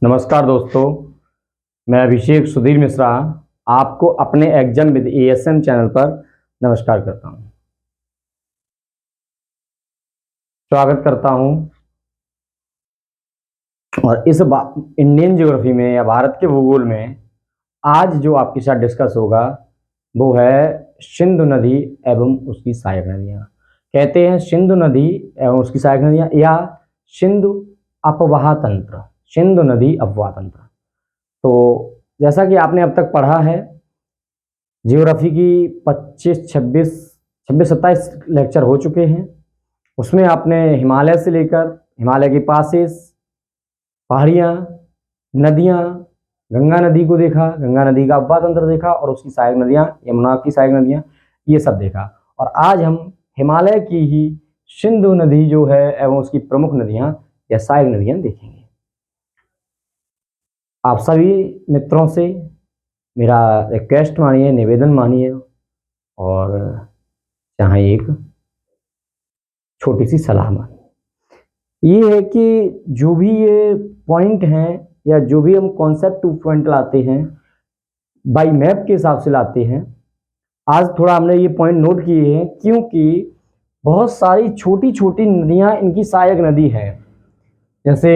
नमस्कार दोस्तों, मैं अभिषेक सुधीर मिश्रा आपको अपने एग्जाम विद एएसएम चैनल पर नमस्कार करता हूं। स्वागत करता हूं और इस इंडियन ज्योग्राफी में या भारत के भूगोल में आज जो आपके साथ डिस्कस होगा वो है सिंधु नदी एवं उसकी सहायक नदियाँ। कहते हैं सिंधु नदी एवं उसकी सहायक नदियाँ या सिंधु अपवाह तंत्र, सिंधु नदी अपवाह तंत्र। तो जैसा कि आपने अब तक पढ़ा है, जियोग्राफी की 27 लेक्चर हो चुके हैं। उसमें आपने हिमालय से लेकर हिमालय के पासेस, पहाड़ियाँ, नदियाँ, गंगा नदी को देखा, गंगा नदी का अपवाह तंत्र देखा और उसकी सहायक नदियाँ, यमुना की सहायक नदियाँ, ये सब देखा। और आज हम हिमालय की ही सिंधु नदी जो है एवं उसकी प्रमुख नदियाँ या सहायक नदियाँ देखेंगे। आप सभी मित्रों से मेरा रिक्वेस्ट मानिए, निवेदन मानिए और चाहे एक छोटी सी सलाह मानिए। ये है कि जो भी ये पॉइंट हैं या जो भी हम कॉन्सेप्ट टू पॉइंट लाते हैं बाई मैप के हिसाब से लाते हैं। आज थोड़ा हमने ये पॉइंट नोट किए हैं क्योंकि बहुत सारी छोटी छोटी नदियाँ इनकी सहायक नदी है, जैसे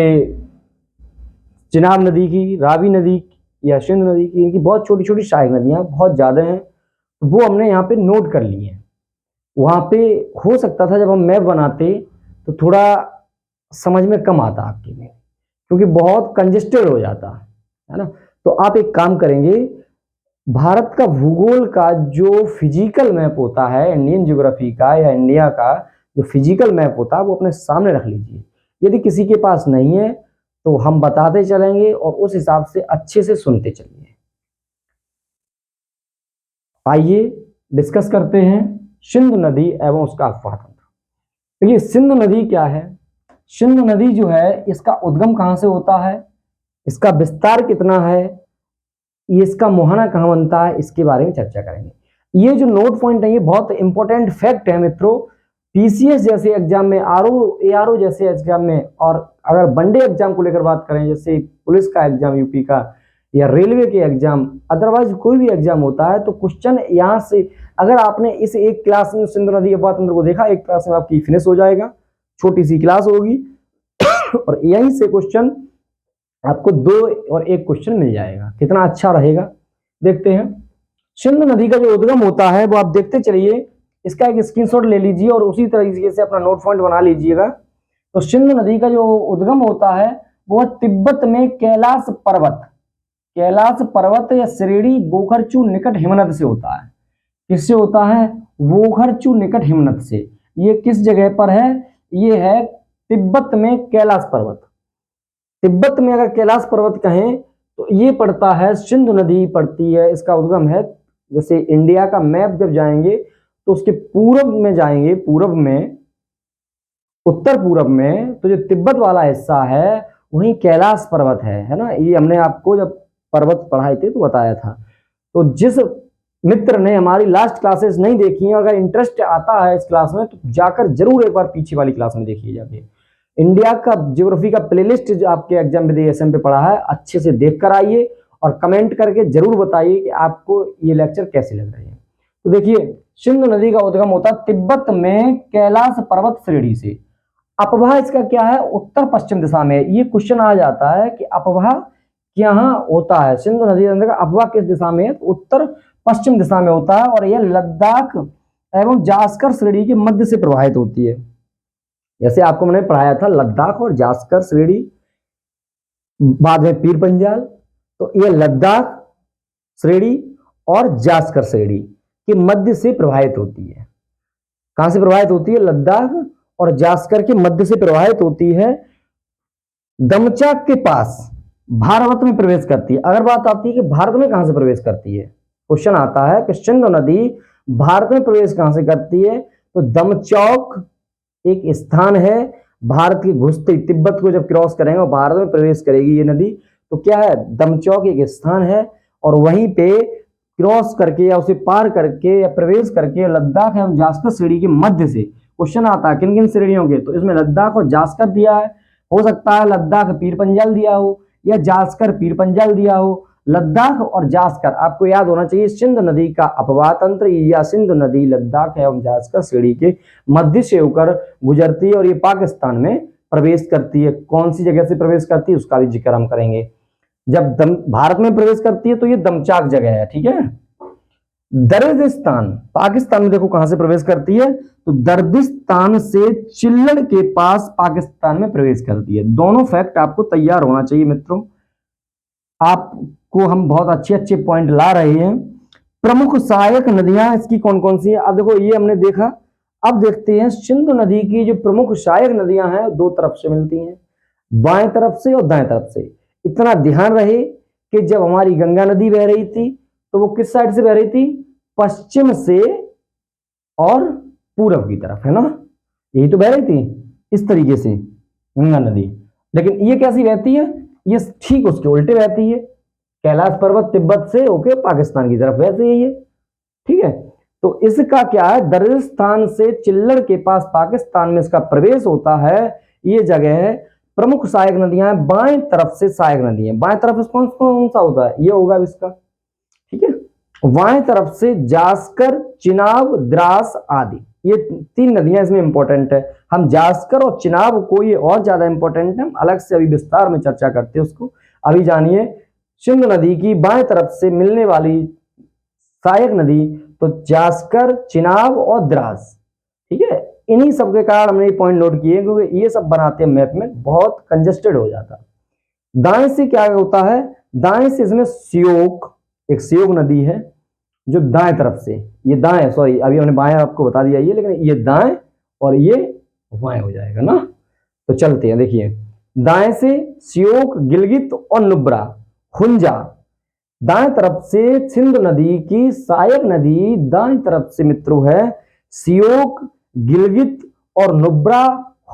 चिनाब नदी की, रावी नदी या सिंधु नदी की, इनकी बहुत छोटी छोटी सहायक नदियाँ बहुत ज़्यादा हैं, वो हमने यहाँ पे नोट कर ली हैं। वहाँ पे हो सकता था जब हम मैप बनाते तो थोड़ा समझ में कम आता आपके में, क्योंकि बहुत कंजेस्टेड हो जाता है ना। तो आप एक काम करेंगे, भारत का भूगोल का जो फिजिकल मैप होता है, इंडियन ज्योग्राफी का या इंडिया का जो फिजिकल मैप होता है वो अपने सामने रख लीजिए। यदि किसी के पास नहीं है तो हम बताते चलेंगे और उस हिसाब से अच्छे से सुनते चलिए। आइए डिस्कस करते हैं सिंधु नदी एवं उसका अपवाह तंत्र। देखिए सिंधु नदी क्या है। सिंधु नदी जो है इसका उद्गम कहाँ से होता है, इसका विस्तार कितना है, ये इसका मुहाना कहाँ बनता है, इसके बारे में चर्चा करेंगे। ये जो नोट पॉइंट है ये बहुत इंपॉर्टेंट फैक्ट है मित्रों। पीसीएस जैसे एग्जाम में, एआरओ जैसे एग्जाम में, और अगर वनडे एग्जाम को लेकर बात करें जैसे पुलिस का एग्जाम यूपी का या रेलवे के एग्जाम, अदरवाइज कोई भी एग्जाम होता है तो क्वेश्चन यहाँ से, अगर आपने इस एक क्लास में सिंधु नदी अपवाह तंत्र को देखा, एक क्लास में आपकी फिनिश हो जाएगा, छोटी सी क्लास होगी और यहीं से क्वेश्चन आपको 2 और 1 क्वेश्चन मिल जाएगा। कितना अच्छा रहेगा, देखते हैं। सिंधु नदी का जो उद्गम होता है वो आप देखते चलिए, इसका एक स्क्रीनशॉट ले लीजिए और उसी तरीके से अपना नोट पॉइंट बना लीजिएगा। तो सिंधु नदी का जो उद्गम होता है वो तिब्बत में कैलाश पर्वत या श्रेणी बोखरचू निकट हिमनद से होता है। किससे होता है? बोखरचू निकट हिमनद से। ये किस जगह पर है? ये है तिब्बत में कैलाश पर्वत। तिब्बत में अगर कैलाश पर्वत कहें तो ये पड़ता है, सिंधु नदी पड़ती है, इसका उद्गम है। जैसे इंडिया का मैप जब जाएंगे तो उसके पूर्व में जाएंगे, पूर्व में, उत्तर पूर्व में, तो जो तिब्बत वाला हिस्सा है वहीं कैलाश पर्वत है ना। ये हमने आपको जब पर्वत पढ़ाए थे तो बताया था। तो जिस मित्र ने हमारी लास्ट क्लासेस नहीं देखी है, अगर इंटरेस्ट आता है इस क्लास में तो जाकर जरूर एक बार पीछे वाली क्लास में देखिए जाके। इंडिया का ज्योग्राफी का प्लेलिस्ट जो आपके एग्जाम में एएसएम पे पढ़ा है, अच्छे से देख कर आइए और कमेंट करके जरूर बताइए कि आपको ये लेक्चर कैसे लग रहे हैं। तो देखिए सिंधु नदी का उद्गम होता है तिब्बत में कैलाश पर्वत श्रेणी से। अपवाह इसका क्या है? उत्तर पश्चिम दिशा में। ये क्वेश्चन आ जाता है कि अपवाह यहाँ होता है, सिंधु नदी का अपवाह किस दिशा में है? तो उत्तर पश्चिम दिशा में होता है और यह लद्दाख एवं जास्कर श्रेणी के मध्य से प्रवाहित होती है। जैसे आपको मैंने पढ़ाया था लद्दाख और जास्कर श्रेणी, बाद में पीर पंजाल, तो यह लद्दाख श्रेणी और जास्कर श्रेणी के मध्य से प्रवाहित होती है। कहां से प्रवाहित होती है? लद्दाख और जास्कर के मध्य से प्रवाहित होती है, दमचाक के पास भारत में प्रवेश करती है। अगर बात आती है कि भारत में कहां से प्रवेश करती है, क्वेश्चन आता है कि सिंधु नदी भारत में प्रवेश कहां से करती है, तो दमचौक एक स्थान है भारत की घुसते, तिब्बत को जब क्रॉस करेंगे और भारत में प्रवेश करेगी ये नदी, तो क्या है? दमचौक एक स्थान है और वहीं पे क्रॉस करके या उसे पार करके या प्रवेश करके लद्दाख एवं जास्कर श्रेणी के मध्य से क्वेश्चन आता है किन किन श्रेणियों के, तो इसमें लद्दाख और जास्कर दिया है, हो सकता है लद्दाख पीर पंजाल दिया हो या जास्कर पीर पंजाल दिया हो। लद्दाख और जास्कर आपको याद होना चाहिए सिंधु नदी का अपवाह तंत्र, या सिंधु नदी लद्दाख एवं जास्कर श्रेणी के मध्य से होकर गुजरती है और ये पाकिस्तान में प्रवेश करती है। कौन सी जगह से प्रवेश करती है उसका भी जिक्र हम करेंगे। जब भारत में प्रवेश करती है तो ये दमचाक जगह है, ठीक है। दर्दिस्तान पाकिस्तान में देखो कहां से प्रवेश करती है, तो दर्दिस्तान से चिल्लड़ के पास पाकिस्तान में प्रवेश करती है। दोनों फैक्ट आपको तैयार होना चाहिए मित्रों, आपको हम बहुत अच्छे अच्छे पॉइंट ला रहे हैं। प्रमुख सहायक नदियां इसकी कौन कौन सी है, अब देखो ये हमने देखा। अब देखते हैं सिंधु नदी की जो प्रमुख सहायक नदियां हैं दो तरफ से मिलती हैं, बाएं तरफ से और दाएं तरफ से। इतना ध्यान रहे कि जब हमारी गंगा नदी बह रही थी तो वो किस साइड से बह रही थी, पश्चिम से और पूरब की तरफ, है ना, यही तो बह रही थी इस तरीके से गंगा नदी। लेकिन ये कैसी बहती है, ये ठीक उसके उल्टे बहती है, कैलाश पर्वत तिब्बत से होके पाकिस्तान की तरफ वैसे ही है, ठीक है। तो इसका क्या है, दर्दिस्तान से चिल्लड़ के पास पाकिस्तान में इसका प्रवेश होता है। ये जगह है प्रमुख सहायक नदियां हैं, बाएं तरफ से सहायक नदी है। बाएं तरफ कौन कौन सा होता है, ये होगा इसका, ठीक है। बाएं तरफ से जास्कर, चिनाब, द्रास आदि, ये तीन नदियां इसमें इंपॉर्टेंट है। हम जास्कर और चिनाब को ये और ज्यादा इंपॉर्टेंट है, हम अलग से अभी विस्तार में चर्चा करते हैं उसको। अभी जानिए सिंधु नदी की बाएं तरफ से मिलने वाली सहायक नदी तो जास्कर, चिनाब और द्रास, ठीक है। इन्हीं सब के कारण हमने ये पॉइंट नोट किए क्योंकि ये सब बनाते हैं मैप में बहुत कंजेस्टेड हो जाता है। दाएं से क्या होता है, दाएं से इसमें सियोक, एक सियोक नदी है जो दाएं तरफ से, ये दाएं, सॉरी अभी हमने बाएं आपको बता दिया ये, लेकिन ये दाएं और ये बाएं हो जाएगा ना। तो चलते हैं, देखिए दाएं से सियोक, गिलगित और नुब्रा, हुंजा। दाएं तरफ से सिंधु नदी की सहायक नदी दाएं तरफ से मित्रों है सियोक, गिलगित और नुब्रा,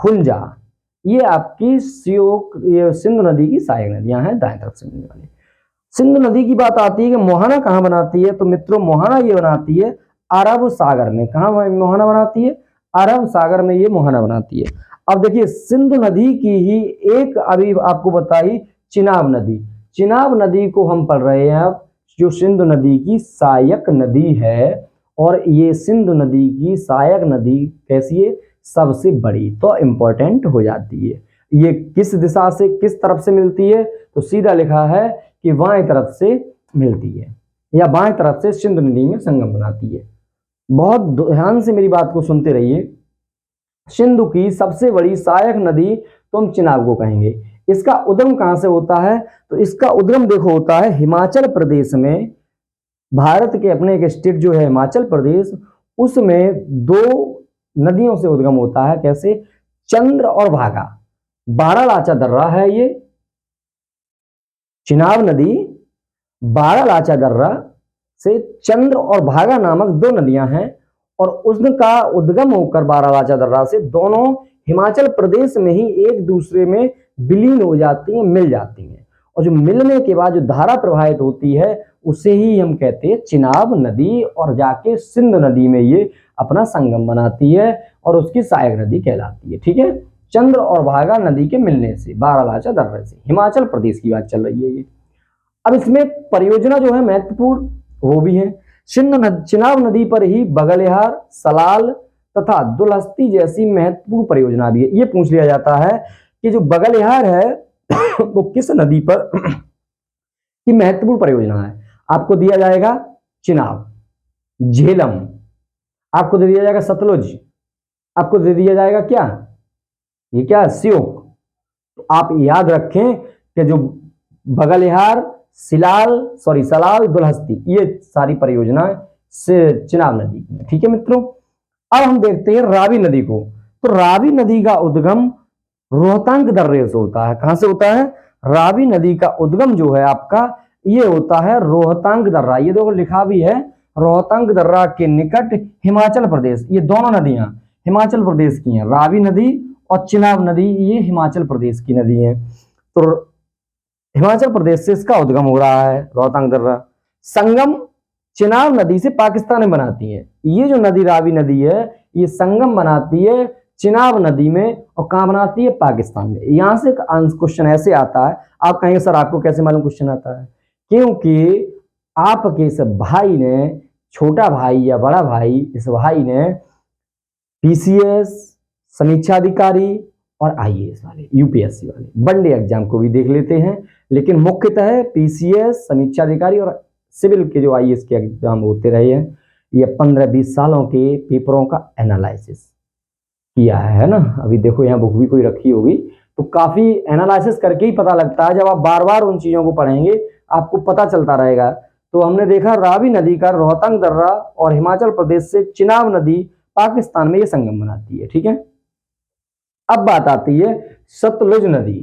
हुंजा। ये आपकी सियोक, ये सिंधु नदी की सहायक नदियां हैं दाएं तरफ से मिलने वाली। सिंधु नदी की बात आती है कि मोहाना कहां बनाती है, तो मित्रों मोहाना ये बनाती है अरब सागर में। कहां मोहाना बनाती है, अरब सागर में ये मोहाना बनाती है। अब देखिए सिंधु नदी की ही एक अभी आपको बताई चिनाब नदी, चिनाब नदी को हम पढ़ रहे हैं अब, जो सिंधु नदी की सहायक नदी है। और ये सिंधु नदी की सहायक नदी कैसी है, सबसे बड़ी, तो इंपॉर्टेंट हो जाती है। ये किस दिशा से किस तरफ से मिलती है, तो सीधा लिखा है कि बाएं तरफ से मिलती है, या बाएं तरफ से सिंधु नदी में संगम बनाती है। बहुत ध्यान से मेरी बात को सुनते रहिए। सिंधु की सबसे बड़ी सहायक नदी तो हम चिनाब को कहेंगे। इसका उद्गम कहां से होता है, तो इसका उद्गम देखो होता है हिमाचल प्रदेश में। भारत के अपने एक स्टेट जो है हिमाचल प्रदेश, उसमें दो नदियों से उद्गम होता है। कैसे, चंद्र और भागा। बारालाचा दर्रा है ये चिनाब नदी, बारालाचा दर्रा से चंद्र और भागा नामक दो नदियां हैं, और उनका उद्गम होकर बारालाचा दर्रा से दोनों हिमाचल प्रदेश में ही एक दूसरे में विलीन हो जाती हैं, मिल जाती हैं। और जो मिलने के बाद जो धारा प्रवाहित होती है उसे ही हम कहते हैं चिनाब नदी, और जाके सिंधु नदी में ये अपना संगम बनाती है और उसकी सहायक नदी कहलाती है, ठीक है। चंद्र और भागा नदी के मिलने से बारालाचा दर्रे से, हिमाचल प्रदेश की बात चल रही है ये। अब इसमें परियोजना जो है महत्वपूर्ण वो भी है। चिनाब नदी पर ही बगलिहार, सलाल तथा दुलहस्ती जैसी महत्वपूर्ण परियोजना भी है। ये पूछ लिया जाता है कि जो बगलिहार है वो किस नदी पर की महत्वपूर्ण परियोजना है। आपको दिया जाएगा चिनाब, झेलम, आपको दे दिया जाएगा सतलुज, आपको दे दिया जाएगा क्या, ये क्या, सियोक। तो आप याद रखें कि जो बगलिहार, सलाल, दुलहस्ती, ये सारी परियोजनाएं से चिनाब नदी की, ठीक है मित्रों। अब हम देखते हैं रावी नदी को। तो रावी नदी का उद्गम रोहतांग दर्रे से होता है। कहां से होता है, रावी नदी का उद्गम जो है आपका ये होता है रोहतांग दर्रा। ये देखो लिखा भी है रोहतांग दर्रा के निकट हिमाचल प्रदेश। ये दोनों नदियां हिमाचल प्रदेश की हैं, रावी नदी और चिनाब नदी, ये हिमाचल प्रदेश की नदी है। तो हिमाचल प्रदेश से इसका उद्गम हो रहा है रोहतांग दर्रा। संगम चिनाब नदी से पाकिस्तान में बनाती है। ये जो नदी रावी नदी है ये संगम बनाती है चिनाब नदी में, और कहाँ बनाती है, पाकिस्तान में। यहां से क्वेश्चन ऐसे आता है, आप कहेंगे सर आपको कैसे मालूम क्वेश्चन आता है, क्योंकि आपके इस भाई ने, छोटा भाई या बड़ा भाई, इस भाई ने पीसीएस, समीक्षा अधिकारी और आईएएस वाले, यूपीएससी वाले वनडे एग्जाम को भी देख लेते हैं, लेकिन मुख्यतः पीसीएस, समीक्षा अधिकारी और सिविल के जो आईएएस के एग्जाम होते रहे हैं, ये 15-20 सालों के पेपरों का एनालिसिस किया है ना। अभी देखो यहाँ बुक भी कोई रखी होगी, तो काफी एनालिसिस करके ही पता लगता है। जब आप बार बार उन चीजों को पढ़ेंगे आपको पता चलता रहेगा। तो हमने देखा रावी नदी का रोहतांग दर्रा और हिमाचल प्रदेश से चिनाब नदी पाकिस्तान में ये संगम बनाती है, ठीक है। अब बात आती है सतलुज नदी।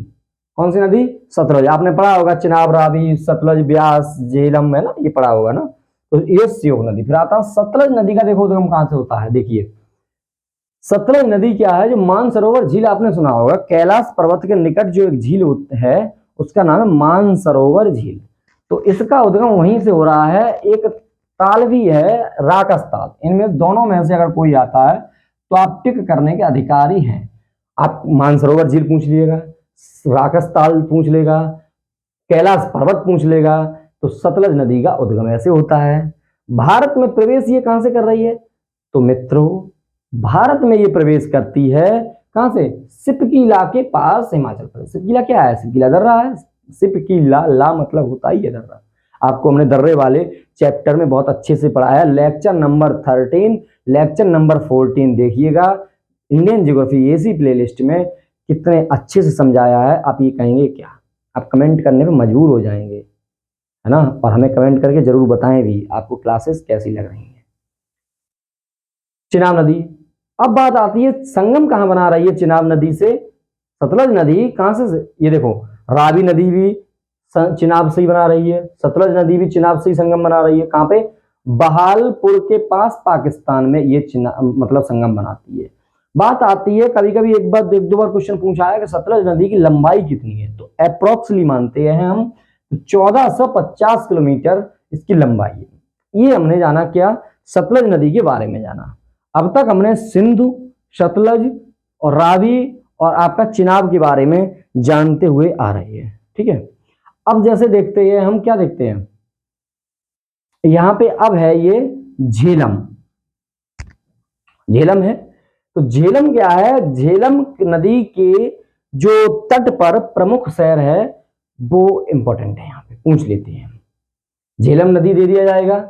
कौन सी नदी, सतलुज। आपने पढ़ा होगा चिनाब, रावी, सतलुज, ब्यास, झेलम, है ना, ये पढ़ा होगा ना। तो ये श्योक नदी। फिर आता है सतलुज नदी का, देखो उद्गम कहां से होता है। देखिए सतलुज नदी क्या है, जो मानसरोवर झील आपने सुना होगा, कैलाश पर्वत के निकट जो एक झील है उसका नाम है मानसरोवर झील। तो इसका उद्गम वहीं से हो रहा है। एक ताल भी है राकस ताल, इनमें दोनों में से अगर कोई आता है तो आप टिक करने के अधिकारी हैं। आप मानसरोवर झील पूछ लीजिएगा, राकस ताल पूछ लेगा, कैलाश पर्वत पूछ लेगा, तो सतलुज नदी का उद्गम ऐसे होता है। भारत में प्रवेश ये कहां से कर रही है, तो मित्रों भारत में ये प्रवेश करती है कहां से, सिपकीला के पास, हिमाचल प्रदेश। सिपकीला क्या है, सिपकीला दर्रा है। सिपकीला, ला मतलब होता ही है दर्रा। आपको हमने दर्रे वाले चैप्टर में बहुत अच्छे से पढ़ाया, लेक्चर नंबर 13, लेक्चर नंबर 14 देखिएगा। इंडियन ज्योग्राफी एसी प्लेलिस्ट में कितने अच्छे से समझाया है। आप ये कहेंगे क्या, आप कमेंट करने पे मजबूर हो जाएंगे, है ना। और हमें कमेंट करके जरूर बताएं भी आपको क्लासेस कैसी लग रही हैं। चिनाब नदी। अब बात आती है संगम कहां बना रही है चिनाब नदी से सतलुज नदी, कहां से, ये देखो रावी नदी भी चिनाब से ही बना रही है, सतलुज नदी भी चिनाब से ही संगम बना रही है। कहां पे, बहालपुर के पास पाकिस्तान में ये मतलब संगम बनाती है। बात आती है, कभी कभी एक दो बार क्वेश्चन पूछा है कि सतलुज नदी की लंबाई कितनी है, तो अप्रोक्सली मानते हैं हम 1450 किलोमीटर इसकी लंबाई है। ये हमने जाना क्या, सतलुज नदी के बारे में जाना। अब तक हमने सिंधु, सतलुज और रावी और आपका चिनाब के बारे में जानते हुए आ रहे हैं, ठीक है। अब जैसे देखते हैं, हम क्या देखते हैं यहां पे, अब है ये झेलम। झेलम है, तो झेलम क्या है, झेलम नदी के जो तट पर प्रमुख शहर है वो इंपॉर्टेंट है, यहां पे पूछ लेते हैं। झेलम नदी दे दिया जाएगा,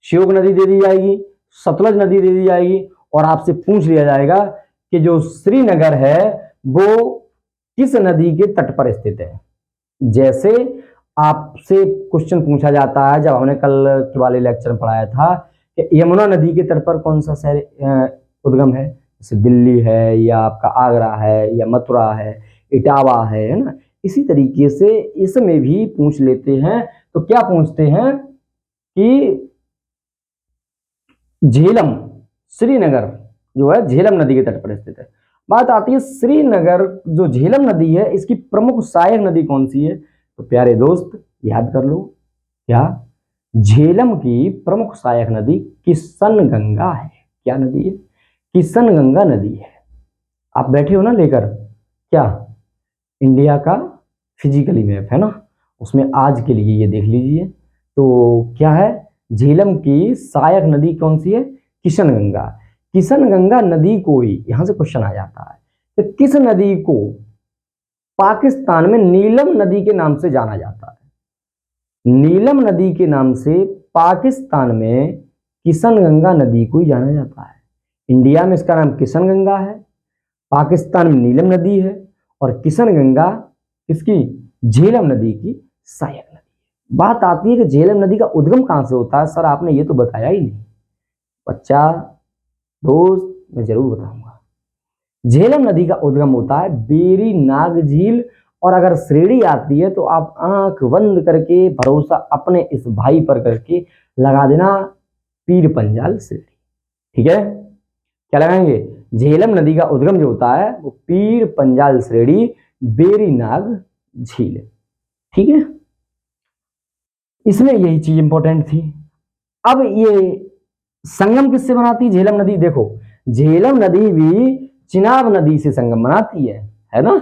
श्योक नदी दे दी जाएगी, सतलुज नदी दे दी जाएगी, और आपसे पूछ लिया जाएगा कि जो श्रीनगर है वो किस नदी के तट पर स्थित है। जैसे आपसे क्वेश्चन पूछा जाता है, जब हमने कल वाले लेक्चर में पढ़ाया था कि यमुना नदी के तट पर कौन सा शहर उद्गम है, जैसे दिल्ली है या आपका आगरा है या मथुरा है, इटावा है ना। इसी तरीके से इसमें भी पूछ लेते हैं। तो क्या पूछते हैं कि झेलम, श्रीनगर जो है झेलम नदी के तट पर स्थित है। बात आती है श्रीनगर, जो झेलम नदी है इसकी प्रमुख सहायक नदी कौन सी है, तो प्यारे दोस्त याद कर लो, क्या, झेलम की प्रमुख सहायक नदी किशन गंगा है। क्या नदी है, किशन गंगा नदी है। आप बैठे हो ना लेकर, क्या, इंडिया का फिजिकली मैप है ना, उसमें आज के लिए ये देख लीजिए। तो क्या है, झेलम की सहायक नदी कौन सी है, किशन गंगा। किशन गंगा नदी को ही, यहां से क्वेश्चन आ जाता है कि किस नदी को पाकिस्तान में नीलम नदी के नाम से जाना जाता है। नीलम नदी के नाम से पाकिस्तान में किशन गंगा नदी को ही जाना जाता है। इंडिया में इसका नाम किशन गंगा है, पाकिस्तान में नीलम नदी है, और किशन गंगा किसकी, झेलम नदी की सहायक नदी। बात आती है कि झेलम नदी का उद्गम कहां से होता है, सर आपने ये तो बताया ही नहीं। बच्चा दोस्त मैं जरूर बताऊंगा। झेलम नदी का उद्गम होता है बेरी नाग झील, और अगर श्रेणी आती है तो आप आंख बंद करके भरोसा अपने इस भाई पर करके लगा देना, पीर पंजाल श्रेणी, ठीक है। क्या लगाएंगे, झेलम नदी का उद्गम जो होता है वो पीर पंजाल श्रेणी बेरी नाग झील, ठीक है। इसमें यही चीज इंपॉर्टेंट थी। अब ये संगम किससे बनाती है झेलम नदी, देखो झेलम नदी भी चिनाब नदी से संगम बनाती है ना।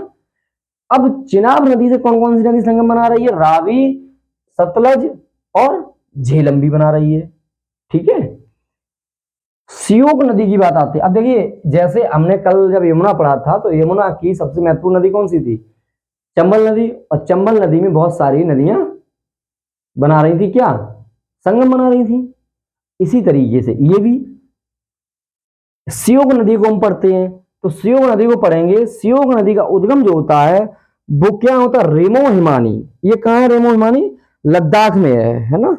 अब चिनाब नदी से कौन कौन सी नदी संगम बना रही है? रावी, सतलज और झेलम भी बना रही है। ठीक है। श्योक नदी की बात आती है। अब देखिए, जैसे हमने कल जब यमुना पढ़ा था तो यमुना की सबसे महत्वपूर्ण नदी कौन सी थी? चंबल नदी। और चंबल नदी में बहुत सारी नदियां बना रही थी, क्या? संगम बना रही थी। इसी तरीके से ये भी श्योक नदी को हम पढ़ते हैं, तो श्योक नदी को पढ़ेंगे। श्योक नदी का उद्गम जो होता है वो क्या होता है? रेमो हिमानी। ये कहाँ है रेमो हिमानी? लद्दाख में है ना।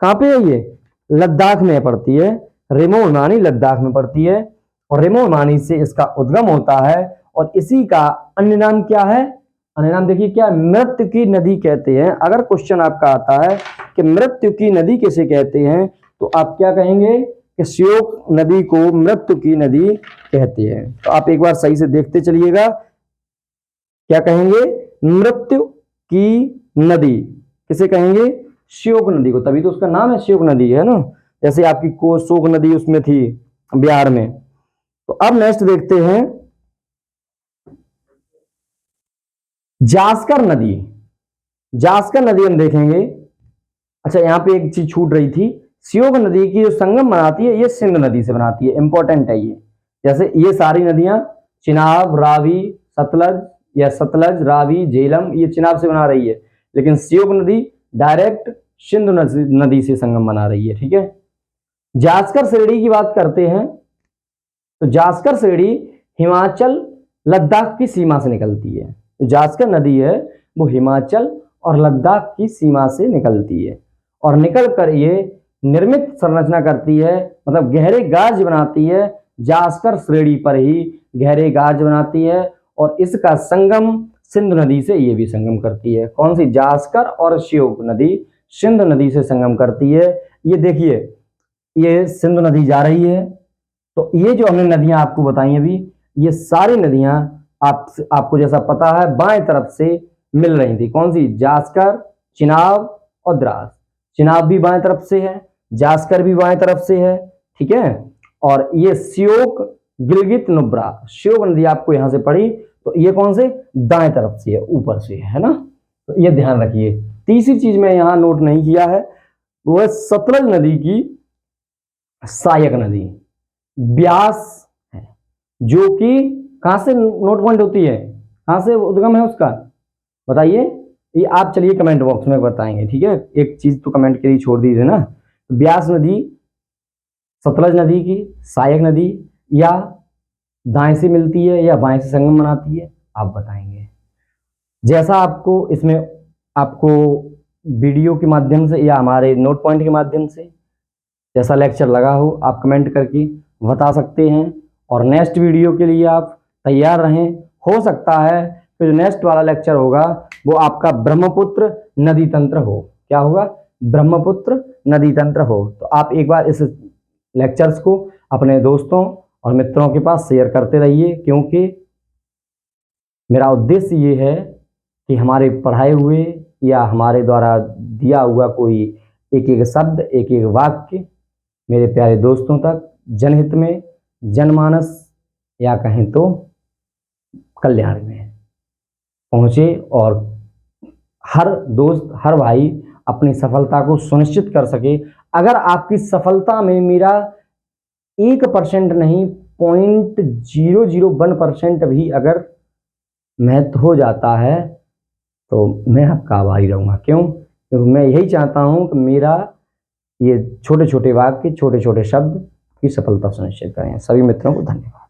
कहाँ पे है ये? लद्दाख में पड़ती है। रेमो हिमानी लद्दाख में पड़ती है और रेमो हिमानी से इसका उद्गम होता है। और इसी का अन्य नाम क्या है? अन्य नाम देखिए क्या? मृत्यु की नदी कहते हैं। अगर क्वेश्चन आपका आता है कि मृत्यु की नदी किसे कहते हैं, तो आप क्या कहेंगे कि श्योक नदी को मृत्यु की नदी कहते हैं। तो आप एक बार सही से देखते चलिएगा, क्या कहेंगे? मृत्यु की नदी किसे कहेंगे? श्योक नदी को। तभी तो उसका नाम है श्योक नदी, है ना। जैसे आपकी शोक नदी उसमें थी बिहार में। तो अब नेक्स्ट देखते हैं जास्कर नदी। जास्कर नदी हम देखेंगे। अच्छा, यहां पे एक चीज छूट रही थी। श्योक नदी की जो संगम बनाती है ये सिंध नदी से बनाती है। इंपॉर्टेंट है ये। जैसे ये सारी नदियां चिनाब, रावी, सतलज या सतलज, रावी, झेलम, ये चिनाब से बना रही है, लेकिन श्योक नदी डायरेक्ट सिंध नदी से संगम बना रही है। ठीक है। जास्कर श्रेणी की बात करते हैं तो जास्कर श्रेणी हिमाचल लद्दाख की सीमा से निकलती है। तो जास्कर नदी है वो हिमाचल और लद्दाख की सीमा से निकलती है और निकल कर ये निर्मित संरचना करती है, मतलब गहरे गाज बनाती है। जास्कर श्रेणी पर ही गहरे गाज बनाती है और इसका संगम सिंधु नदी से ये भी संगम करती है। कौन सी? जास्कर और श्योक नदी सिंधु नदी से संगम करती है। ये देखिए, ये सिंधु नदी जा रही है। तो ये जो हमने नदियां आपको बताई अभी, ये सारी नदियां आपको जैसा पता है बाएं तरफ से मिल रही थी। कौन सी? जास्कर, चिनाब और द्रास। चिनाब भी बाएं तरफ से है, जास्कर भी बाएं तरफ से है। ठीक है। और ये श्योक, गिलगित, नुब्रा, श्योक नदी आपको यहां से पड़ी तो ये कौन से? दाएं तरफ से है, ऊपर से है ना। तो ये ध्यान रखिए। तीसरी चीज मैं यहां नोट नहीं किया है वो है सतलज नदी की सहायक नदी ब्यास है, जो कि कहां से नोट पॉइंट होती है? कहां से उद्गम है उसका? बताइए। ये आप चलिए कमेंट बॉक्स में बताएंगे। ठीक है। एक चीज तो कमेंट के लिए छोड़ दीजिए ना। ब्यास नदी सतलज नदी की सहायक नदी या दाएं से मिलती है या बाएं से संगम बनाती है, आप बताएंगे। जैसा आपको इसमें आपको वीडियो के माध्यम से या हमारे नोट पॉइंट के माध्यम से जैसा लेक्चर लगा हो, आप कमेंट करके बता सकते हैं। और नेक्स्ट वीडियो के लिए आप तैयार रहें। हो सकता है कि जो नेक्स्ट वाला लेक्चर होगा वो आपका ब्रह्मपुत्र नदी तंत्र हो। क्या होगा? ब्रह्मपुत्र नदी तंत्र हो। तो आप एक बार इस लेक्चर्स को अपने दोस्तों और मित्रों के पास शेयर करते रहिए, क्योंकि मेरा उद्देश्य ये है कि हमारे पढ़ाए हुए या हमारे द्वारा दिया हुआ कोई एक एक शब्द, एक एक वाक्य मेरे प्यारे दोस्तों तक जनहित में, जनमानस या कहें तो कल्याण में पहुंचे और हर दोस्त, हर भाई अपनी सफलता को सुनिश्चित कर सके। अगर आपकी सफलता में मेरा 1% नहीं 0.001% भी अगर महत्व हो जाता है तो मैं आपका आभारी रहूँगा। क्यों? क्योंकि मैं यही चाहता हूँ कि मेरा ये छोटे छोटे वाक्य, छोटे छोटे शब्द की सफलता सुनिश्चित करें। सभी मित्रों को धन्यवाद।